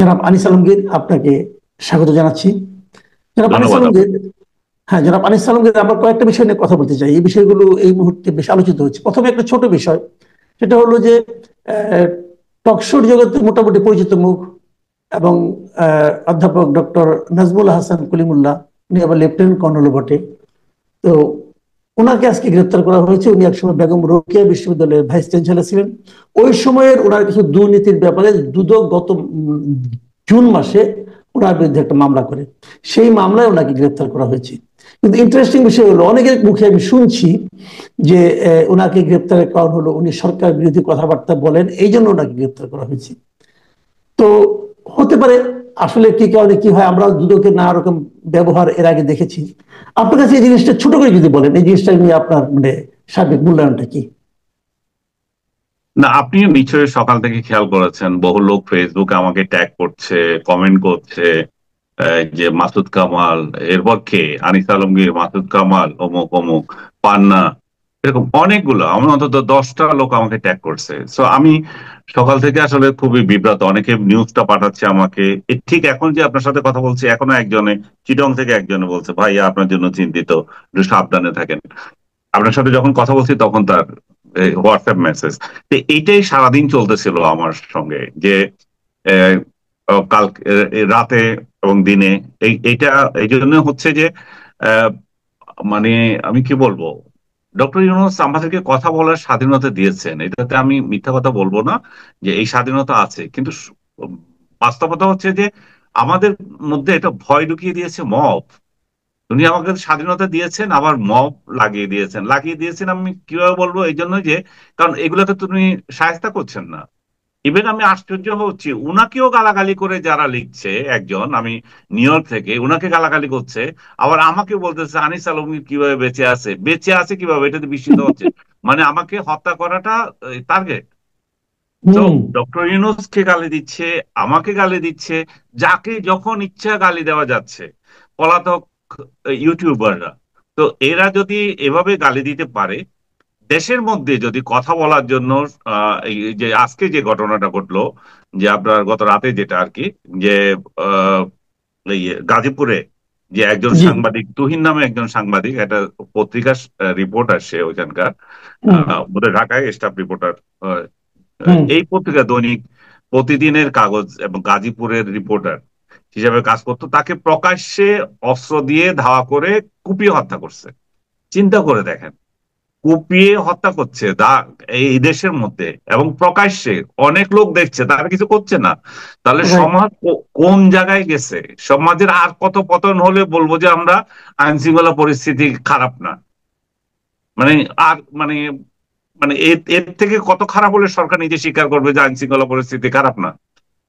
জনাব আনিস আলমগীর, আপনাকে স্বাগত জানাচ্ছি। জনাব আনিস ধন্যবাদ আলমগীর, আপনাকে। হ্যাঁ জনাব আনিস আলমগীর, আমরা কয়েকটা বিষয় নিয়ে কথা বলতে চাই। এই বিষয়গুলো এই মুহূর্তে বেশ আলোচিত হচ্ছে। প্রথমে একটা ছোট বিষয়, সেটা হলো যে টকশোর জগতে মোটামুটি পরিচিত মুখ এবং অধ্যাপক ডক্টর নাজমুল হাসান কলিমুল্লাহ, উনি আবার লেফটেন্যান্ট কর্নেল বটে। তো ওনাকে আজকে গ্রেপ্তার করা হয়েছে। উনি একসময় বেগম রোকেয়া বিশ্ববিদ্যালয়ের ভাইস চ্যান্সেলর ছিলেন। ওই সময়ের ওনার কিছু দুর্নীতির ব্যাপারে দুদক গত জুন মাসে ওনার বিরুদ্ধে একটা মামলা করে, সেই মামলায় ওনাকে গ্রেপ্তার করা হয়েছে। কিন্তু ইন্টারেস্টিং বিষয় হলো, অনেকের মুখে আমি শুনছি যে ওনাকে গ্রেপ্তারের কারণ হলো উনি সরকার বিরোধী কথাবার্তা বলেন, এই জন্য ওনাকে গ্রেপ্তার করা হয়েছে। তো হতে পারে, আসলে কি কারণে কি হয়, আমরা দুদকের নানা রকম ব্যবহার এর আগে দেখেছি। আপনার কাছে এই জিনিসটা ছোট করে যদি বলেন, এই জিনিসটা নিয়ে আপনার মানে সার্বিক মূল্যায়নটা কি? না, আপনি নিশ্চয়ই সকাল থেকে খেয়াল করেছেন, বহু লোক ফেসবুকে আমাকে ট্যাগ করছে, কমেন্ট করছে, যে মাসুদ কামাল, এরপর কে, আনিস আলমগীর, মাসুদ কামাল, অমুক অমুক, পান্না, এরকম অনেকগুলো, আমার অন্তত 10টা লোক আমাকে ট্যাগ করছে। সো আমি সকাল থেকে আসলে খুবই বিব্রত। অনেকে নিউজটা পাঠাচ্ছে আমাকে। ঠিক এখন যে আপনার সাথে কথা বলছি, এখনো একজনে, চিটং থেকে একজনে বলছে, ভাই আপনার জন্য চিন্তিত, একটু সাবধানে থাকেন। আপনার সাথে যখন কথা বলছি তখন তার হোয়াটসঅ্যাপ মেসেজ। তো এইটাই সারাদিন চলতেছিল আমার সঙ্গে, যে আহ, কাল রাতে এবং দিনে। এইটা এই জন্য হচ্ছে যে আহ, মানে আমি কি বলবো, ডক্টর ইউনূস আমাদেরকে কথা বলার স্বাধীনতা দিয়েছেন, এটাতে আমি মিথ্যা কথা বলবো না, যে এই স্বাধীনতা আছে। কিন্তু বাস্তবতা হচ্ছে যে আমাদের মধ্যে এটা ভয় ঢুকিয়ে দিয়েছে মব। উনি আমাকে স্বাধীনতা দিয়েছেন, আবার মব লাগিয়ে দিয়েছেন। আমি কিভাবে বলবো, এই জন্য যে কারণ এগুলোতে তুমি শায়েস্তা করছেন না। ইভেন আমি আশ্চর্য হচ্ছি, উনাকেও গালাগালি করে যারা লিখছে, একজন আমি নিউ ইয়র্ক থেকে, উনাকে গালাগালি করছে, আবার আমাকে বলতেছে আনিস আলমগীর কিভাবে বেঁচে আছে কিভাবে, এটাতে বিস্মিত হচ্ছে। মানে আমাকে হত্যা করাটা টার্গেট। তো হুম। ডক্টর ইউনূসকে গালি দিচ্ছে, আমাকে গালি দিচ্ছে, যাকে যখন ইচ্ছা গালি দেওয়া যাচ্ছে, পলাতক ইউটিউবাররা। তো এরা যদি এভাবে গালি দিতে পারে, দেশের মধ্যে যদি কথা বলার জন্য এই যে আজকে যে ঘটনাটা ঘটলো, যে আপনার গত রাতে যেটা আর কি, যে আহ, এই গাজীপুরে যে একজন জি। সাংবাদিক, তুহিন নামে একজন সাংবাদিক, একটা পত্রিকার রিপোর্ট আসছে ওইখানকার, হুম। বোধহয় ঢাকায় স্টাফ রিপোর্টার, হুম। এই পত্রিকা দৈনিক প্রতিদিনের কাগজ এবং গাজীপুরের রিপোর্টার হিসাবে কাজ করতো, তাকে প্রকাশ্যে অস্ত্র দিয়ে ধাওয়া করে কুপিয়ে হত্যা করছে। চিন্তা করে দেখেন, কুপিয়ে হত্যা করছে এই দেশের মধ্যে, এবং প্রকাশ্যে অনেক লোক দেখছে, তারা কিছু করছে না। তাহলে রাইট। সমাজ কোন জায়গায় গেছে? সমাজের আর কত পতন হলে বলবো যে আমরা আইন শৃঙ্খলা পরিস্থিতি খারাপ না? মানে আর মানে মানে এর এর থেকে কত খারাপ হলে সরকার নিজে স্বীকার করবে যে আইন শৃঙ্খলা পরিস্থিতি খারাপ না?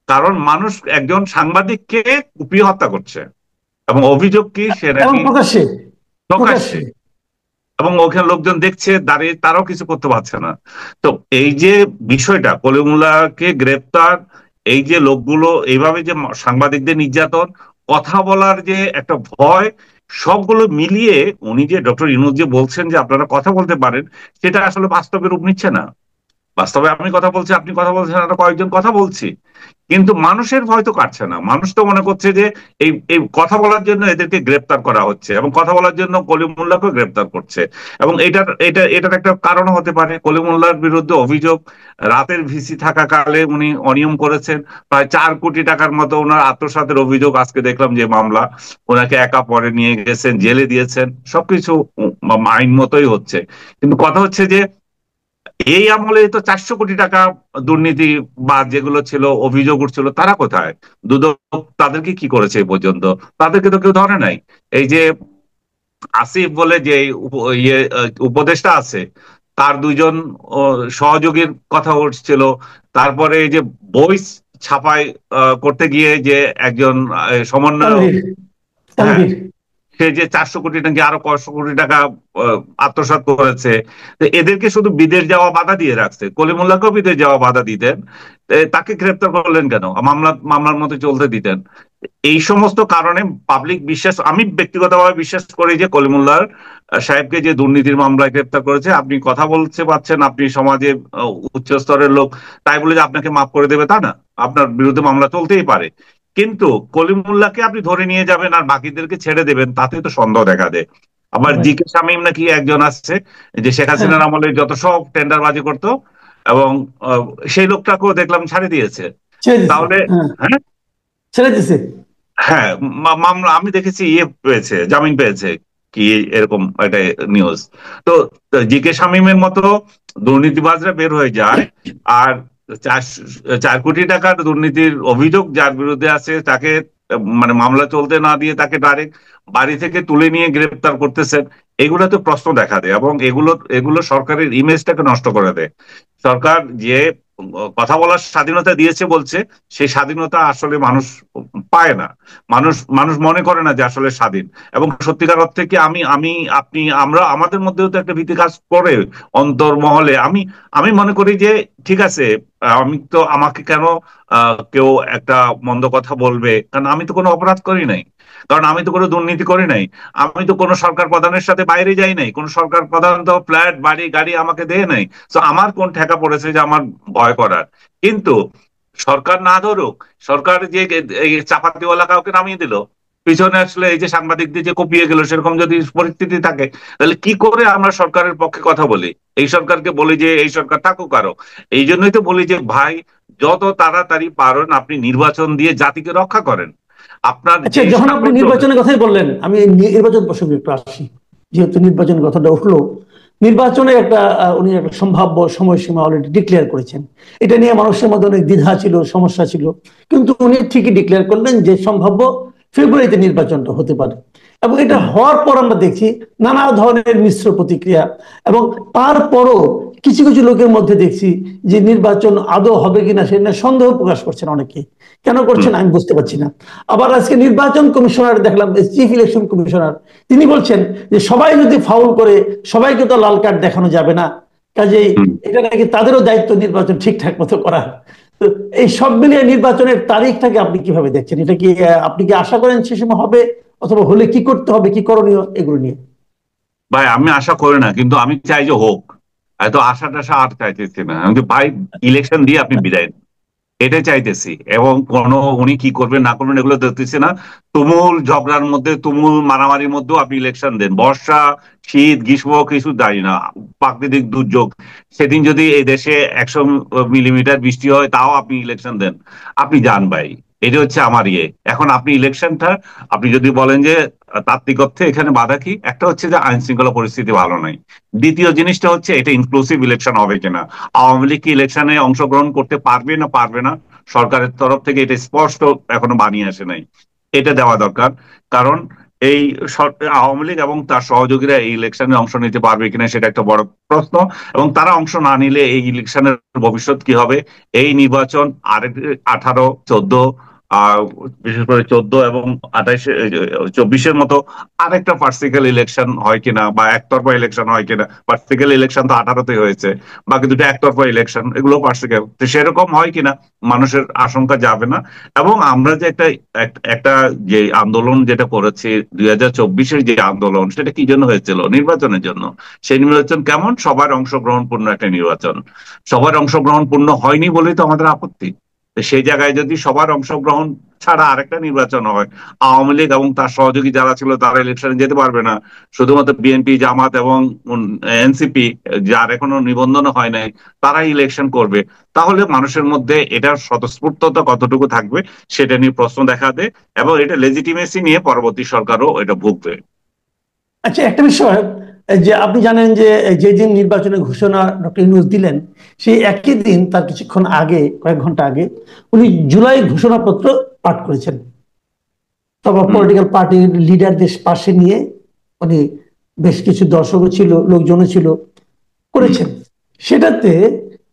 কারণ মানুষ একজন সাংবাদিককে কুপিয়ে হত্যা করছে, এবং অভিযোগ কি, সে এবং নাকি প্রকাশ্যে। প্রকাশ্যে, প্রকাশ্যে। এবং ওখানে লোকজন দেখছে দাঁড়িয়ে, তারাও কিছু করতে পারছে না। তো এই যে বিষয়টা, কলিমুল্লাহকে গ্রেপ্তার, এই যে লোকগুলো এইভাবে যে সাংবাদিকদের নির্যাতন, কথা বলার যে একটা ভয়, সবগুলো মিলিয়ে উনি যে ডক্টর ইউনূস যে বলছেন যে আপনারা কথা বলতে পারেন, সেটা আসলে বাস্তবে রূপ নিচ্ছে না। বাস্তবে আমি কথা বলছি, আপনি কথা বলছেন, আমরা কয়েকজন কথা বলছি, কিন্তু মানুষের ভয় তো কাটছে না। মানুষ তো মনে করছে যে এই এই কথা বলার জন্য এদেরকে গ্রেপ্তার করা হচ্ছে, এবং কথা বলার জন্য কলিমুল্লাহকে গ্রেপ্তার করছে। এবং এটার একটা কারণ হতে পারে, কলিমুল্লাহর বিরুদ্ধে অভিযোগ, রাতের ভিসি থাকাকালে উনি অনিয়ম করেছেন, প্রায় 4 কোটি টাকার মতো ওনার আত্মসাতের অভিযোগ। আজকে দেখলাম যে মামলা, ওনাকে একা পরে নিয়ে গেছেন, জেলে দিয়েছেন, সবকিছু আইন মতোই হচ্ছে। কিন্তু কথা হচ্ছে যে এই আমলে তো 400 কোটি টাকা দুর্নীতি বা যেগুলো ছিল, অভিযোগ উঠছিল, তারা কোথায়? দুদক তাদেরকে কি করেছে এই পর্যন্ত? তাদেরকে তো কেউ ধরে নাই। এই যে আসিফ বলে যে উপদেষ্টা আছে, তার 2জন সহযোগীর কথা উঠছিল। তারপরে এই যে বই ছাপাই করতে গিয়ে যে একজন সমন্বয়, তানভীর। হ্যাঁ, তানভীর। সে যে 400 কোটি নাকি আরো কয়শো কোটি টাকা আত্মসাৎ করেছে, তো এদেরকে শুধু বিদেশ যাওয়া বাধা দিয়ে রাখছে, কলিমুল্লাহকেও বিদেশ যাওয়া বাধা দিতেন, তাকে গ্রেপ্তার করলেন কেন? মামলার মতো চলতে দিতেন। এই সমস্ত কারণে পাবলিক বিশ্বাস, আমি ব্যক্তিগতভাবে বিশ্বাস করি যে কলিমুল্লাহ সাহেবকে যে দুর্নীতির মামলায় গ্রেপ্তার করেছে, আপনি কথা বলতে পারছেন, আপনি সমাজে উচ্চ স্তরের লোক, তাই বলে যে আপনাকে মাফ করে দেবে তা না, আপনার বিরুদ্ধে মামলা চলতেই পারে। কিন্তু কলিমুল্লাহকে আপনি ধরে নিয়ে যাবেন আর বাকিদেরকে ছেড়ে দেবেন, তাতে তো সন্দেহ দেখা দেয়। আবার জি কে শামীম নাকি একজন আসছে যে শেখ হ্যাঁ, হাসিনার আমলে যত সব টেন্ডারবাজি করতো, এবং সেই লোকটাকেও দেখলাম ছাড়ে দিয়েছে। ছেড়ে দিছে। তাহলে হ্যাঁ, হ্যাঁ, ছেড়ে দিছে। হ্যাঁ, মামলা আমি দেখেছি, ইয়ে পেয়েছে, জামিন পেয়েছে, কি এরকম একটা নিউজ। তো জি কে শামীমের মতো দুর্নীতিবাজরা বের হয়ে যায়, আর 4 কোটি টাকার দুর্নীতির অভিযোগ যার বিরুদ্ধে আছে তাকে মানে মামলা চলতে না দিয়ে তাকে ডাইরেক্ট বাড়ি থেকে তুলে নিয়ে গ্রেপ্তার করতেছেন। এগুলো তো প্রশ্ন দেখা দেয়, এবং এগুলো এগুলো সরকারের ইমেজটাকে নষ্ট করে দেয়। সরকার যে কথা বলার স্বাধীনতা দিয়েছে বলছে, সেই স্বাধীনতা আসলে মানুষ পায় না। মানুষ মানুষ মনে করে না যে আসলে স্বাধীন। এবং সত্যিকার অর্থে কি আমি আমি আপনি আমরা আমাদের মধ্যেও তো একটা ভীতি কাজ করে অন্তর্মহলে। আমি আমি মনে করি যে ঠিক আছে, আমি তো, আমাকে কেন কেউ একটা মন্দ কথা বলবে, কারণ আমি তো কোনো অপরাধ করি নাই, কারণ আমি তো কোনো দুর্নীতি করি নাই, আমি তো কোনো সরকার প্রধানের সাথে বাইরে যাই নাই, কোনো সরকার প্রধান তো ফ্ল্যাট বাড়ি গাড়ি আমাকে দেয় নাই। তো আমার কোন ঠেকা পড়েছে যে আমার ভয় করার? কিন্তু সরকার না ধরুক, সরকার যে এই চাপাতিওয়ালা কাউকে নামিয়ে দিল, পিছনে আসলে এই যে সাংবাদিকদের যে কপিয়ে গেল, সেরকম যদি পরিস্থিতি থাকে, তাহলে কি করে আমরা সরকারের পক্ষে কথা বলি? এই সরকারকে বলি যে এই সরকার থাকুক আরো। এই জন্যই তো বলি যে ভাই, যত তাড়াতাড়ি পারেন আপনি নির্বাচন দিয়ে জাতিকে রক্ষা করেন। আপনার আচ্ছা, যে যখন আপনি সামর্থ্য। নির্বাচনের কথাই বললেন, আমি এই নির্বাচন প্রসঙ্গে একটু আসি। যেহেতু নির্বাচনের কথাটা উঠলো, নির্বাচনে একটা উনি একটা সম্ভাব্য সময়সীমা অলরেডি ডিক্লেয়ার করেছেন। এটা নিয়ে মানুষের মধ্যে অনেক দ্বিধা ছিল, সমস্যা ছিল, কিন্তু উনি ঠিকই ডিক্লেয়ার করলেন যে সম্ভাব্য ফেব্রুয়ারিতে নির্বাচনটা হতে পারে। এবং এটা হওয়ার পর আমরা দেখছি নানা ধরনের মিশ্র প্রতিক্রিয়া। এবং তারপরও কিছু কিছু লোকের মধ্যে দেখছি যে নির্বাচন আদৌ হবে কিনা সে নিয়ে সন্দেহ প্রকাশ করছেন অনেকে। কেন করছেন আমি বুঝতে পারছি না। আবার আজকে নির্বাচন কমিশনার দেখলাম, চিফ ইলেকশন কমিশনার, তিনি বলছেন যে সবাই যদি ফাউল করে সবাইকে তো লাল কার্ড দেখানো যাবে না, কাজেই এটা নাকি তাদেরও দায়িত্ব নির্বাচন ঠিকঠাক মতো করা। তো এই সব মিলিয়ে নির্বাচনের তারিখটাকে আপনি কিভাবে দেখছেন? এটা কি আপনি কি আশা করেন সে সময় হবে, অথবা হলে কি করতে হবে, কি করণীয়, এগুলো নিয়ে? ভাই আমি আশা করি না, কিন্তু আমি চাই যে হোক। এত আশা টাশা আর চাইতেছি না আমি, ভাই ইলেকশন দিয়ে আপনি বিদায় নিন, এটাই চাইতেছি। এবং উনি কি করবেন না করবেন এগুলো দেখতেছি না। তুমুল ঝগড়ার মধ্যে, তুমুল মারামারির মধ্যেও আপনি ইলেকশন দেন, বর্ষা শীত গ্রীষ্ম কিছু দাঁড়িয়ে না, প্রাকৃতিক দুর্যোগ, সেদিন যদি এই দেশে 100 মিলিমিটার বৃষ্টি হয় তাও আপনি ইলেকশন দেন, আপনি যান ভাই। এটা হচ্ছে আমার ইয়ে। এখন আপনি ইলেকশনটা, আপনি যদি বলেন যে তাত্ত্বিক অর্থে এখানে বাধা কি, একটা হচ্ছে যে আইন শৃঙ্খলা পরিস্থিতি ভালো নাই, দ্বিতীয় জিনিসটা হচ্ছে এটা ইনক্লুসিভ ইলেকশন হবে কিনা, আওয়ামী লীগ কি ইলেকশনে অংশগ্রহণ করতে পারবে না পারবে না, সরকারের তরফ থেকে এটা স্পষ্ট এখনো বানিয়ে আসে নাই, এটা দেওয়া দরকার। কারণ এই আওয়ামী লীগ এবং তার সহযোগীরা এই ইলেকশনে অংশ নিতে পারবে কিনা সেটা একটা বড় প্রশ্ন। এবং তারা অংশ না নিলে এই ইলেকশনের ভবিষ্যৎ কি হবে? এই নির্বাচন আরেক 18, 14, আহ বিশেষ করে 14 এবং 28, 24-এর মতো আরেকটা পার্সিক্যাল ইলেকশন হয় কিনা, বা একতরফা ইলেকশন হয় কিনা। পার্সিক্যাল ইলেকশন তো 18-তে হয়েছে, বাকি দুটো একতরফা ইলেকশন, এগুলো পার্সিক্যাল, তো সেরকম হয় কিনা মানুষের আশঙ্কা যাবে না। এবং আমরা যে একটা যে আন্দোলন যেটা করেছি, 2024-এর যে আন্দোলন, সেটা কি জন্য হয়েছিল? নির্বাচনের জন্য। সেই নির্বাচন কেমন? সবার অংশগ্রহণপূর্ণ একটা নির্বাচন। সবার অংশগ্রহণপূর্ণ হয়নি বলেই তো আমাদের আপত্তি। তো সেই জায়গায় যদি সবার অংশগ্রহণ ছাড়া আরেকটা নির্বাচন হয়, আওয়ামী লীগ এবং তার সহযোগী যারা ছিল তারা ইলেকশনে যেতে পারবে না, শুধুমাত্র বিএনপি, জামাত এবং এনসিপি, যার এখনো নিবন্ধন হয় নাই, তারাই ইলেকশন করবে, তাহলে মানুষের মধ্যে এটার স্বতঃস্ফূর্ততা কতটুকু থাকবে সেটা নিয়ে প্রশ্ন দেখা দেয়। এবং এটা লেজিটিমেসি নিয়ে পরবর্তী সরকারও এটা ভুগবে। আচ্ছা, একটা বিষয়, যে আপনি জানেন যে যেদিন নির্বাচনের ঘোষণা ডক্টর ইউনূস দিলেন, সেই একই দিন তার কিছুক্ষণ আগে, কয়েক ঘন্টা আগে, উনি জুলাই ঘোষণাপত্র পাঠ করেছেন। তারপর পলিটিক্যাল পার্টির লিডারদের পাশে নিয়ে উনি, বেশ কিছু দর্শকও ছিল, লোকজনও ছিল, করেছেন। সেটাতে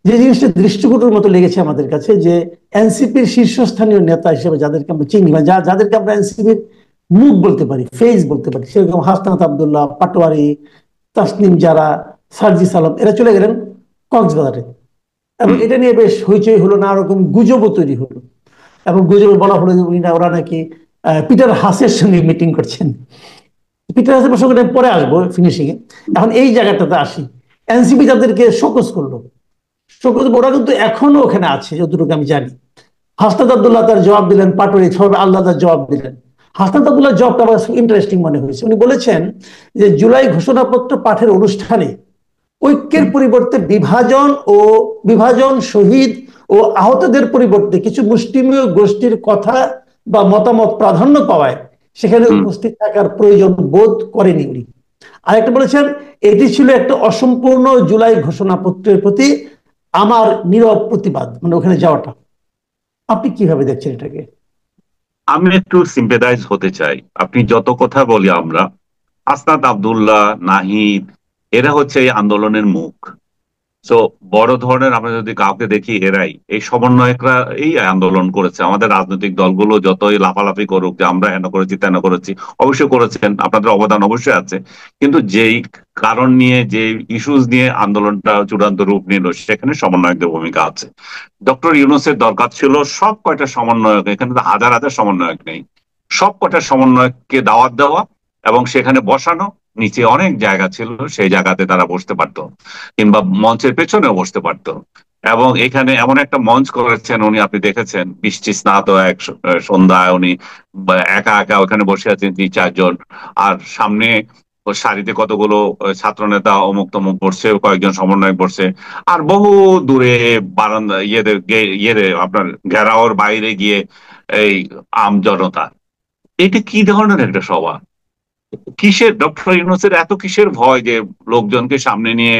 যে জিনিসটা দৃষ্টিকটুর মতো লেগেছে আমাদের কাছে, যে এনসিপির শীর্ষস্থানীয় নেতা হিসেবে যাদেরকে আমরা চিনি, বা যাদেরকে আমরা এনসিপির মুখ বলতে পারি, ফেস বলতে পারি, সেরকম হাসনাত আব্দুল্লাহ, পাটোয়ারি, তাসনিম জারা, সার্জিস আলম এরা চলে গেলেন কক্সবাজারে। এবং হুম। এটা নিয়ে বেশ হইচই হলো, নানা রকম গুজবও তৈরি হলো। এবং গুজবে বলা হলো যে ওরা নাকি পিটার হাসের সঙ্গে মিটিং করছেন। পিটার হাসের প্রসঙ্গে আমি পরে আসবো ফিনিশিং এ। এখন এই জায়গাটাতে আসি, এনসিপি যাদেরকে শোকজ করলো, শোকজ ওরা কিন্তু এখনো ওখানে আছে যতটুকু আমি জানি। হাসনাত আব্দুল্লাহ তার জবাব দিলেন, পাটোয়ারি সবাই আল্লাহ তার জবাব দিলেন। হাসনাত আব্দুল্লাহ জবাবটা আমার ইন্টারেস্টিং মনে হয়েছে। উনি বলেছেন যে জুলাই ঘোষণাপত্র পাঠের অনুষ্ঠানে ঐক্যের হুম। পরিবর্তে বিভাজন, শহীদ ও আহতদের পরিবর্তে কিছু মুষ্টিমেয় গোষ্ঠীর কথা বা মতামত প্রাধান্য পাওয়ায় সেখানে হুম। উপস্থিত থাকার প্রয়োজন বোধ করেনি উনি। আরেকটা বলেছেন, এটি ছিল একটা অসম্পূর্ণ জুলাই ঘোষণাপত্রের প্রতি আমার নীরব প্রতিবাদ, মানে ওখানে যাওয়াটা। আপনি কিভাবে দেখছেন এটাকে? আমি একটু সিম্পেদাইজ হতে চাই। আপনি যত কথা বলি আমরা, আসনাদ আব্দুল্লাহ, নাহিদ, এরা হচ্ছে এই আন্দোলনের মুখ। তো বড় ধরনের আমরা যদি কাউকে দেখি, এরাই এই সমন্বয়করা এই আন্দোলন করেছে। আমাদের রাজনৈতিক দলগুলো যতই লাফালাফি করুক যে আমরা হেন করেছি তেন করেছি, অবশ্যই করেছেন, আপনাদের অবদান অবশ্যই আছে। কিন্তু যেই কারণ নিয়ে, যে ইস্যুস নিয়ে আন্দোলনটা চূড়ান্ত রূপ নিল, সেখানে সমন্বয়কদের ভূমিকা আছে। ডক্টর ইউনূসের দরকার ছিল সব কয়টা সমন্বয়ক, এখানে তো হাজার হাজার সমন্বয়ক নেই, সব কয়টা সমন্বয়ককে দাওয়াত দেওয়া এবং সেখানে বসানো। নিচে অনেক জায়গা ছিল, সেই জায়গাতে তারা বসতে পারতো, কিংবা মঞ্চের পেছনেও বসতে পারতো। এবং এখানে এমন একটা মঞ্চ করেছেন উনি, আপনি দেখেছেন বৃষ্টি স্নাত এক সন্ধ্যায় উনি একা একা ওখানে বসে আছেন 3-4 জন। আর সামনে ও সারিতে কতগুলো ছাত্র নেতা অমুক তমুক বসছে, কয়েকজন সমন্বয়ক বসছে। আর বহু দূরে বারান্দা ইয়েতে আপনার ঘেরাওর বাইরে গিয়ে এই আম জনতা। এটা কি ধরনের একটা সভা? কিসের ডক্টর ইউনূসের এত কিসের ভয় যে লোকজনকে সামনে নিয়ে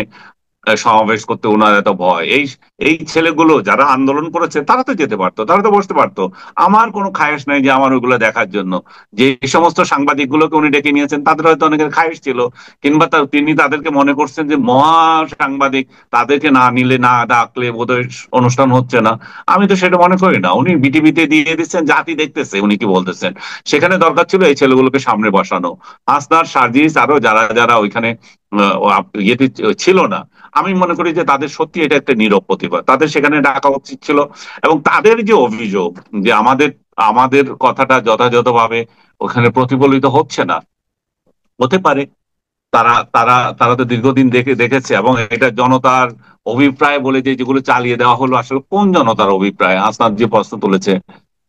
সমাবেশ করতে ওনার এত ভয়? এই এই ছেলেগুলো যারা আন্দোলন করেছে তারা তো যেতে পারতো, তারা তো বসতে পারতো। আমার কোনো খায়েশ নাই যে আমার ওইগুলো দেখার জন্য। যে সমস্ত সাংবাদিক গুলোকে উনি ডেকে নিয়েছেন তাদের হয়তো অনেকের খায়েশ ছিল, কিংবা তিনি তাদেরকে মনে করছেন যে মহা সাংবাদিক, তাদেরকে না নিলে, না ডাকলে বোধহয় অনুষ্ঠান হচ্ছে না। আমি তো সেটা মনে করি না। উনি বিটিভিতে দিয়ে দিচ্ছেন, জাতি দেখতেছে উনি কি বলতেছেন। সেখানে দরকার ছিল এই ছেলেগুলোকে সামনে বসানো। আসনার, সার্জিস, আরো যারা যারা ওইখানে ইয়েতে ছিল না, আমি মনে করি যে তাদের সত্যি এটা একটা নীরব প্রতিবাদ, তাদের সেখানে ডাকা উচিত ছিল। এবং তাদের যে অভিযোগ যে আমাদের আমাদের কথাটা যথাযথভাবে ওখানে প্রতিফলিত হচ্ছে না, হতে পারে তারা তারা তারা তো দীর্ঘদিন দেখেছে। এবং এটা জনতার অভিপ্রায় বলে যে যেগুলো চালিয়ে দেওয়া হলো, আসলে কোন জনতার অভিপ্রায় আসনাদ যে প্রশ্ন তুলেছে,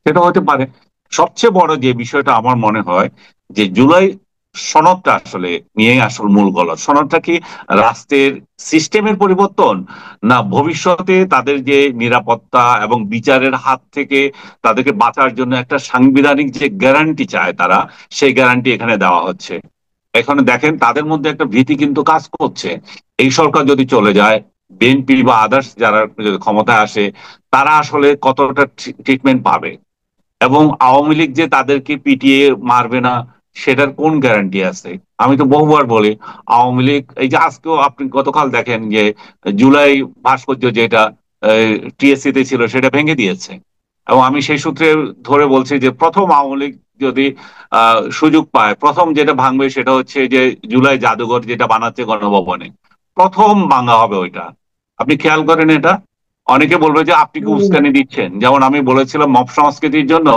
সেটা হতে পারে। সবচেয়ে বড় যে বিষয়টা আমার মনে হয় যে জুলাই সনদটা আসলে নিয়েই আসল মূল গলদ। সনদটা কি রাষ্ট্রের সিস্টেমের পরিবর্তন, না ভবিষ্যতে তাদের যে নিরাপত্তা এবং বিচারের হাত থেকে তাদেরকে বাঁচার জন্য একটা সাংবিধানিক যে গ্যারান্টি চায় তারা, সেই গ্যারান্টি এখানে দেওয়া হচ্ছে? এখানে দেখেন তাদের মধ্যে একটা ভীতি কিন্তু কাজ করছে। এই সরকার যদি চলে যায়, বিএনপি বা আদার্স যারা যদি ক্ষমতায় আসে, তারা আসলে কতটা ট্রিটমেন্ট পাবে। এবং আওয়ামী লীগ যে তাদেরকে পিটিয়ে মারবে না, সেটার কোন গ্যারান্টি আছে? আমি তো বহুবার বলি, আওয়ামী লীগ এই যে আজকেও আপনি গতকাল দেখেন যে জুলাই ভাস্কর্য যেটা টিএসসি তে ছিল সেটা ভেঙে দিয়েছে। এবং আমি সেই সূত্রে ধরে বলছি যে প্রথম আওয়ামী লীগ যদি সুযোগ পায়, প্রথম যেটা ভাঙবে সেটা হচ্ছে যে জুলাই জাদুঘর যেটা বানাচ্ছে গণভবনে, প্রথম ভাঙা হবে ওইটা। আপনি খেয়াল করেন এটা। অনেকে বলবে যে আপনি কি উস্কানি দিচ্ছেন, যেমন আমি বলেছিলাম মব সংস্কৃতির জন্য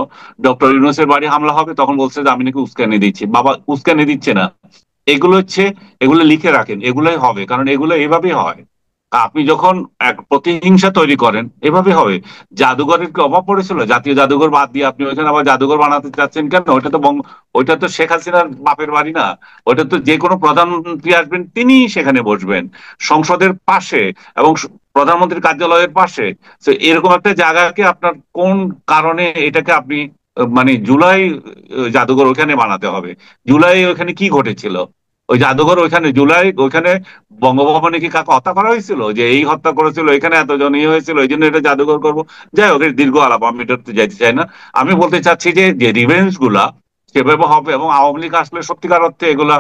ডক্টর ইউনূসের বাড়ি হামলা হবে, তখন বলছে যে আমি নাকি উস্কানি দিচ্ছি। বাবা, উস্কানি দিচ্ছে না। এগুলো হচ্ছে, এগুলো লিখে রাখেন, এগুলোই হবে, কারণ এগুলো এভাবেই হয়। আপনি যখন এক প্রতিহিংসা তৈরি করেন, এভাবে হবে। জাদুঘরের কি অভাব পড়েছিল? জাতীয় জাদুঘর বাদ দিয়ে আপনি ওইখানে আবার জাদুঘর বানাতে চাচ্ছেন কেন? ওইটা তো শেখ হাসিনার বাপের বাড়ি না। ওইটা তো যে কোনো প্রধানমন্ত্রী আসবেন তিনি সেখানে বসবেন, সংসদের পাশে এবং প্রধানমন্ত্রীর কার্যালয়ের পাশে। তো এরকম একটা জায়গাকে আপনার কোন কারণে এটাকে আপনি মানে জুলাই জাদুঘর ওখানে বানাতে হবে? জুলাই ওখানে কি ঘটেছিল? ওই জাদুঘর ওইখানে জুলাই ওইখানে বঙ্গভবনে কি কাকে হত্যা করা হয়েছিল যে এই হত্যা করেছিল, এখানে এতজন ইয়ে হয়েছিল, এই জন্য এটা জাদুঘর করবো? যাই হোক, দীর্ঘ আলাপ, আমি এটাতে যাইতে চাই না। আমি বলতে চাচ্ছি যে যে রিভেঞ্জ গুলা সেভাবে হবে, এবং আওয়ামী লীগ আসলে সত্যিকার অর্থে এগুলা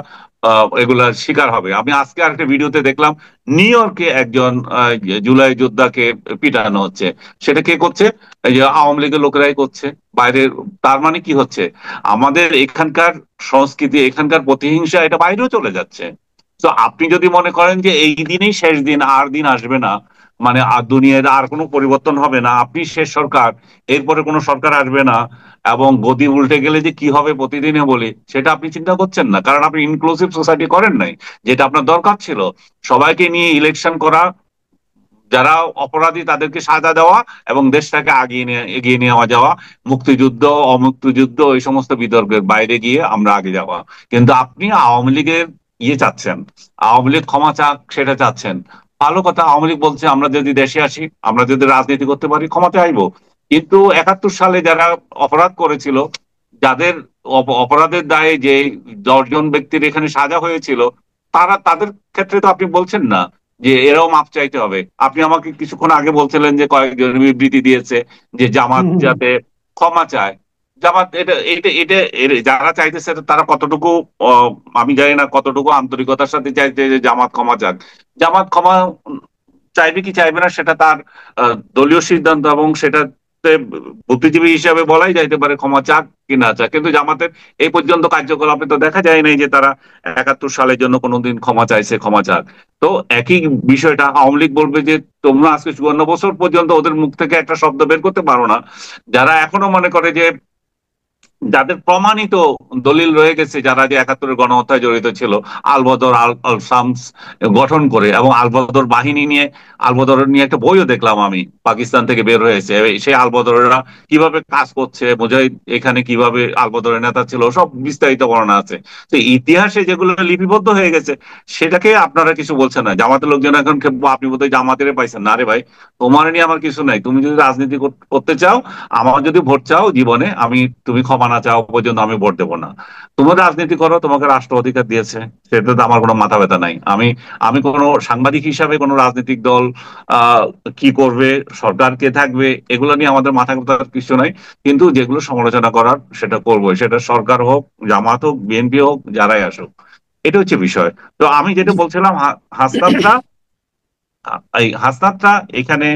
এগুলার শিকার হবে। আমি আজকে আরেকটা ভিডিওতে দেখলাম নিউ ইয়র্কে একজন জুলাই যোদ্ধাকে পিটানো হচ্ছে। সেটা কে করছে? এই যে আওয়ামী লীগের লোকেরাই করছে বাইরের। তার মানে কি হচ্ছে, আমাদের এখানকার সংস্কৃতি, এখানকার প্রতিহিংসা এটা বাইরেও চলে যাচ্ছে। তো আপনি যদি মনে করেন যে এই দিনই শেষ দিন, আর দিন আসবে না, মানে আর দুনিয়ার আর কোনো পরিবর্তন হবে না, আপনি শেষ সরকার, এরপরে কোনো সরকার আসবে না, এবং গদি উল্টে গেলে যে কি হবে প্রতিদিনে বলি, সেটা আপনি চিন্তা করছেন না, কারণ আপনি ইনক্লুসিভ সোসাইটি করেন নাই। যেটা আপনার দরকার ছিল, সবাইকে নিয়ে ইলেকশন করা, যারা অপরাধী তাদেরকে সাজা দেওয়া, এবং দেশটাকে এগিয়ে নিয়ে যাওয়া, মুক্তিযুদ্ধ অমুক্তিযুদ্ধ এই সমস্ত বিতর্কের বাইরে গিয়ে আমরা আগে যাওয়া। কিন্তু আপনি আওয়ামী লীগের ইয়ে চাচ্ছেন, আওয়ামী লীগ ক্ষমা চাক সেটা চাচ্ছেন। ভালো কথা, আওয়ামী লীগ বলছে আমরা যদি দেশে আসি, আমরা যদি রাজনীতি করতে পারি, ক্ষমতা আইবো। কিন্তু 71 সালে যারা অপরাধ করেছিল, যাদের অপরাধের দায়ে যে 10 জন ব্যক্তির এখানে সাজা হয়েছিল, তাদের ক্ষেত্রে তো আপনি বলছেন না যে এরাও মাপ চাইতে হবে। আপনি আমাকে কিছুক্ষণ আগে বলছিলেন যে কয়েকজন বিবৃতি দিয়েছে যে জামাত হুম, হুম। যাতে ক্ষমা চায়। জামাত এটা এটা এটা যারা চাইতেছে তারা কতটুকু, আমি জানি না কতটুকু আন্তরিকতার সাথে চাইছে যে জামাত ক্ষমা চাক। জামাত ক্ষমা চাইবে কি চাইবে না সেটা তার দলীয় সিদ্ধান্ত, এবং সেটাতে বুদ্ধিজীবী হিসাবে বলাই যাইতে পারে ক্ষমা চাক কি না চাক। কিন্তু জামাতের এই পর্যন্ত কার্যকলাপে তো দেখা যায় নাই যে তারা 71 সালের জন্য কোনোদিন ক্ষমা চাইছে, ক্ষমা চাক। তো একই বিষয়টা আওয়ামী লীগ বলবে যে তোমরা আজকে 54 বছর পর্যন্ত ওদের মুখ থেকে একটা শব্দ বের করতে পারো না। যারা এখনো মনে করে যে, যাদের প্রমাণিত দলিল রয়ে গেছে, যারা যে 71-এর গণহত্যায় জড়িত ছিল, আলবদর আল আল শামস গঠন করে, এবং আলবদর বাহিনী নিয়ে, আলবদর নিয়ে একটা বইও দেখলাম আমি, পাকিস্তান থেকে বের হয়েছে। সেই আলবদরেরা কিভাবে কাজ করছে, মুজাহিদ এখানে কিভাবে আলবদরের নেতা ছিল, সব বিস্তারিত বর্ণনা আছে। তো ইতিহাসে যেগুলো লিপিবদ্ধ হয়ে গেছে, সেটাকে আপনারা কিছু বলছেন না। জামাতের লোকজন এখন আপনি বোধহয় জামাতের পাইছেন না। আরে ভাই, তোমার নিয়ে আমার কিছু নাই। তুমি যদি রাজনীতি করতে চাও, আমার যদি ভোট চাও জীবনে, তুমি ক্ষমা না চাও পর্যন্ত আমি ভোট দেবো না। তুমি রাজনীতি করো, তোমাকে রাষ্ট্র অধিকার দিয়েছে, সেটাতে আমার কোনো মাথা ব্যথা নাই। আমি আমি কোনো সাংবাদিক হিসাবে কোনো রাজনৈতিক দল আহ কি করবে, সরকার কে থাকবে, এগুলো নিয়ে আমাদের মাথা ব্যথার কিছু নাই। কিন্তু যেগুলো সমালোচনা করার সেটা করবো, সেটা সরকার হোক, জামাত হোক, বিএনপি হোক, যারাই আসুক। এটা হচ্ছে বিষয়। তো আমি যেটা জি। বলছিলাম, হাসনাতরা এই হাসনাতরা এখানে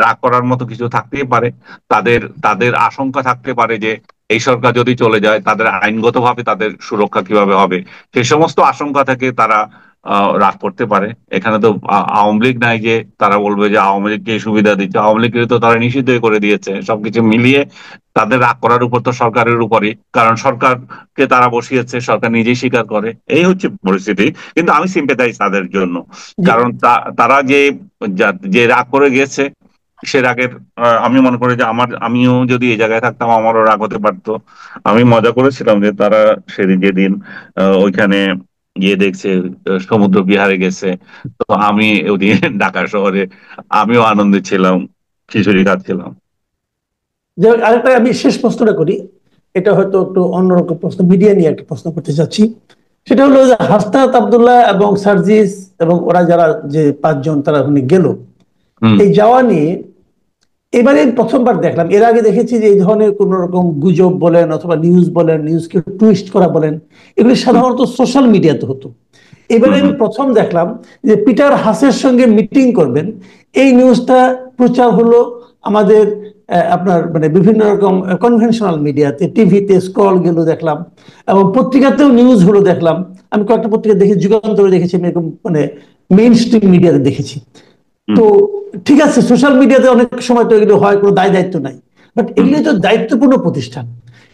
রাগ করার মতো কিছু থাকতেই পারে। তাদের তাদের আশঙ্কা থাকতে পারে যে এই সরকার যদি চলে যায়, তাদের আইনগতভাবে তাদের সুরক্ষা কিভাবে হবে, সেই সমস্ত আশঙ্কা থেকে তারা রাগ করতে পারে। এখানে তো আওয়ামী লীগ নাই যে তারা বলবে যে আওয়ামী লীগকে এই সুবিধা দিচ্ছে। আওয়ামী লীগকে তো তারা নিষিদ্ধ করে দিয়েছে। সবকিছু মিলিয়ে তাদের রাগ করার উপর তো সরকারের উপরই, কারণ সরকারকে তারা বসিয়েছে, সরকার নিজেই স্বীকার করে। এই হচ্ছে পরিস্থিতি। কিন্তু আমি সিম্পেথাইজ তাদের জন্য, জি। কারণ তারা যে রাগ করে গেছে, সে রাগের আমি মনে করি যে আমিও যদি এই জায়গায় থাকতাম, আমারও রাগ হতে পারতো। আমি মজা করেছিলাম যে তারা সেদিন যেদিন ওইখানে গিয়ে দেখছে সমুদ্র বিহারে গেছে, তো আমি ওদিন ঢাকা শহরে আমিও আনন্দে ছিলাম, খিচুড়ি খাচ্ছিলাম। যাই হোক, আরেকটা আমি শেষ প্রশ্নটা করি। এটা হয়তো একটু অন্যরকম প্রশ্ন, মিডিয়া নিয়ে একটা প্রশ্ন করতে চাচ্ছি। সেটা হলো যে হাসনাত আব্দুল্লাহ এবং সার্জিস এবং ওরা যারা যে 5 জন তারা ওখানে গেল, হুম। এই যাওয়া নিয়ে এবারে প্রথমবার দেখলাম। এর আগে দেখেছি যে এই ধরনের কোন রকম গুজব বলেন অথবা নিউজ বলেন, নিউজকে টুইস্ট করা বলেন, এগুলি হুম। সাধারণত সোশ্যাল মিডিয়াতে হতো। এবারে হুম। আমি হুম। প্রথম দেখলাম যে পিটার হাসের সঙ্গে মিটিং করবেন, এই নিউজটা প্রচার হলো আমাদের আপনার মানে বিভিন্ন রকম কনভেনশনাল মিডিয়াতে, টিভিতে স্ক্রল গেল দেখলাম, এবং পত্রিকাতেও নিউজ হলো দেখলাম। আমি কয়েকটা পত্রিকা দেখে, যুগান্তরে দেখেছি, আমি এরকম মানে মেইন স্ট্রিম মিডিয়াতে দেখেছি। হুম। তো ঠিক আছে, সোশ্যাল মিডিয়াতে অনেক সময় তো এগুলো হয়, কোনো দায় দায়িত্ব নাই, বাট হুম। এগুলি তো দায়িত্বপূর্ণ প্রতিষ্ঠান।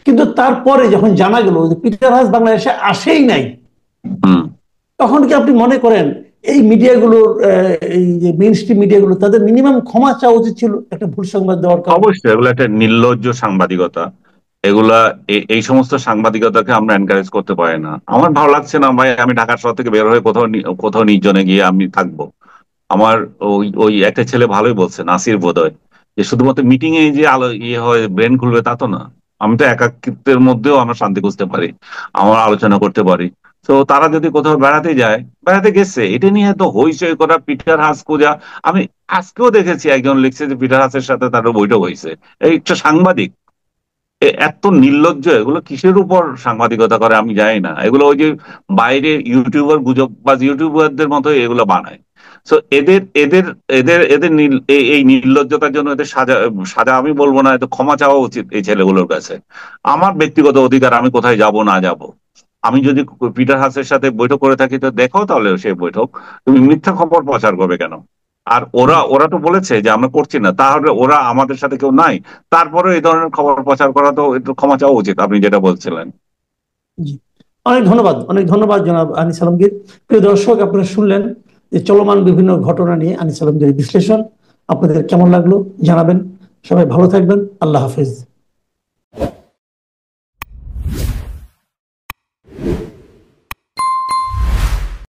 কিন্তু তারপরে যখন জানা গেল যে পিটার হাস বাংলাদেশে আসেই নাই, হুম। তখন কি আপনি মনে করেন এই মিডিয়াগুলোর, এই যে মেইন স্ট্রিম মিডিয়াগুলো, তাদের মিনিমাম ক্ষমা চাওয়া উচিত ছিল একটা ভুল সংবাদ দেওয়ার কারণে? অবশ্যই এগুলো একটা নির্লজ্জ সাংবাদিকতা। এগুলা এই সমস্ত সাংবাদিকতাকে আমরা এনকারেজ করতে পারি না। আমার ভালো লাগছে না ভাই, আমি ঢাকা শহর থেকে বের হয়ে কোথাও কোথাও নির্জনে গিয়ে আমি থাকবো। আমার ওই ওই একটা ছেলে ভালোই বলছে, নাসির বোধহয়, যে শুধুমাত্র মিটিং এ যে আলো ইয়ে হয় ব্রেন খুলবে তা তো না। আমি তো একাকিত্বের মধ্যেও আমরা শান্তি খুঁজতে পারি, আমরা আলোচনা করতে পারি। তো তারা যদি কোথাও বেড়াতে যায়, বেড়াতে গেছে, এটা নিয়ে তো হইচই করা, পিটার হাস খোঁজা। আমি আজকেও দেখেছি একজন লিখছে যে পিটার হাসের সাথে তার বৈঠক হয়েছে। এই একটা সাংবাদিক, এত নির্লজ্জ, এগুলো কিসের উপর সাংবাদিকতা করে আমি জানি না। এগুলো ওই যে বাইরে ইউটিউবার, গুজব বা ইউটিউবারদের মতো এগুলো বানায়। তো এদের এদের এদের এদের এই নির্লজ্জতার জন্য এদের সাজা, সাজা আমি বলবো না, এদের ক্ষমা চাওয়া উচিত এই ছেলেগুলোর কাছে। আমার ব্যক্তিগত অধিকার, আমি কোথায় যাব না যাব। আমি যদি পিটার হাসের সাথে বৈঠক করে থাকি তো দেখো তাহলে সেই বৈঠক। তুমি মিথ্যা খবর প্রচার করবে কেন? আর ওরা জি ওরা তো বলেছে যে আমরা করছি না, তাহলে ওরা আমাদের সাথে কেউ নাই, তারপরে এই ধরনের খবর প্রচার করা তো একটু ক্ষমা চাওয়া উচিত, আপনি যেটা বলছিলেন। জি, অনেক ধন্যবাদ, অনেক ধন্যবাদ জনাব আনিস আলমগীর। প্রিয় দর্শক, আপনারা শুনলেন যে চলমান বিভিন্ন ঘটনা নিয়ে আনিস আলমগীরের বিশ্লেষণ। আপনাদের কেমন লাগলো জানাবেন। সবাই ভালো থাকবেন। আল্লাহ হাফেজ।